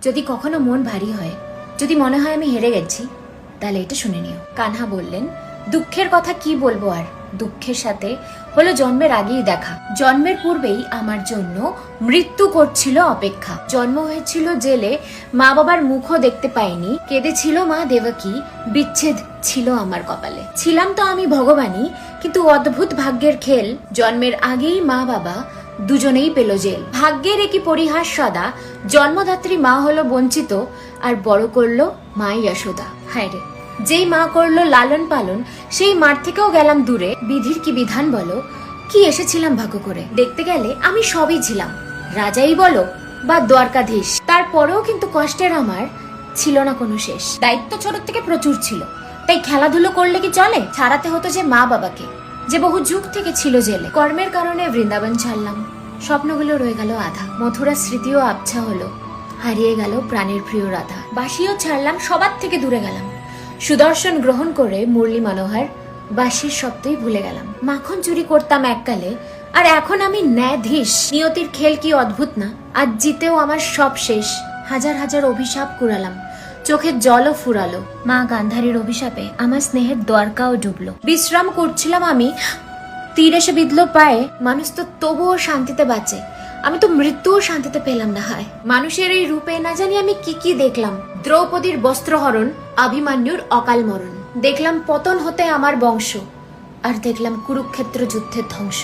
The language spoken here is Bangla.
যদি কখনো মন ভারী হয়, যদি মনে হয় আমি হেরে গেছি, তাহলে এটা শুনে নিও। কানহা বললেন, দুঃখের কথা কি বলবো আর, দুঃখের সাথে হলো জন্মের আগেই দেখা। জন্মের পূর্বেই আমার জন্য মৃত্যু করছিল অপেক্ষা। জন্ম হয়েছিল জেলে, মা বাবার মুখও দেখতে পাইনি, কেঁদেছিল মা দেবকী, বিচ্ছেদ ছিল আমার কপালে। ছিলাম তো আমি ভগবানই, কিন্তু অদ্ভুত ভাগ্যের খেল, জন্মের আগেই মা বাবা দুজনেই পেল জেল। ভাগ্যের একই পরিহাস সদা, জন্মদাত্রী মা হলো বঞ্চিত, আর বড় করলো মা যশোদা। হায় রে, যেই মা করলো লালন পালন, সেই মার থেকেও গেলাম দূরে। বিধির কি বিধান বলো, কি এসেছিলাম ভাগ্য করে। দেখতে গেলে আমি সবই ছিলাম, রাজাই বলো বা দ্বারকাধীশ। তারপরেও কিন্তু কষ্টের আমার ছিল না কোনো শেষ। দায়িত্ব ছোট থেকে প্রচুর ছিল, তাই খেলাধুলো করলে কি চলে? ছাড়াতে হতো যে মা বাবাকে, যে বহু যুগ থেকে ছিল জেলে। কর্মের কারণে বৃন্দাবন ছাড়লাম, স্বপ্নগুলো রয়ে গেল আধা। মথুরা স্মৃতিও আবছা হলো, হারিয়ে গেল প্রাণের প্রিয় রাধা। বাসিও ছাড়লাম, সবার থেকে দূরে গেলাম। সুদর্শন গ্রহণ করে মুরলী মনোহর বাঁশির শব্দই ভুলে গেলাম। মাখন চুরি করতাম এককালে, আর এখন আমি ন্যায়াধীশ। নিয়তির খেল কি অদ্ভুত না, আজ জিতেও আমার সব শেষ। হাজার হাজার অভিশাপ কুড়ালাম, চোখের জলও ফুরালো। মা গান্ধারীর অভিশাপে আমার স্নেহের দ্বারকাও ডুবলো। বিশ্রাম করছিলাম আমি, তীর এসে বিঁধলো পায়ে। মানুষ তো তবুও শান্তিতে বাঁচে, আমি তো মৃত্যুও শান্তিতে পেলাম না। হয় মানুষের এই রূপে না জানি আমি কি কি দেখলাম। দ্রৌপদীর বস্ত্রহরণ, অভিমান্যুর অকাল মরণ, দেখলাম পতন হতে আমার বংশ, আর দেখলাম কুরুক্ষেত্র যুদ্ধের ধ্বংস।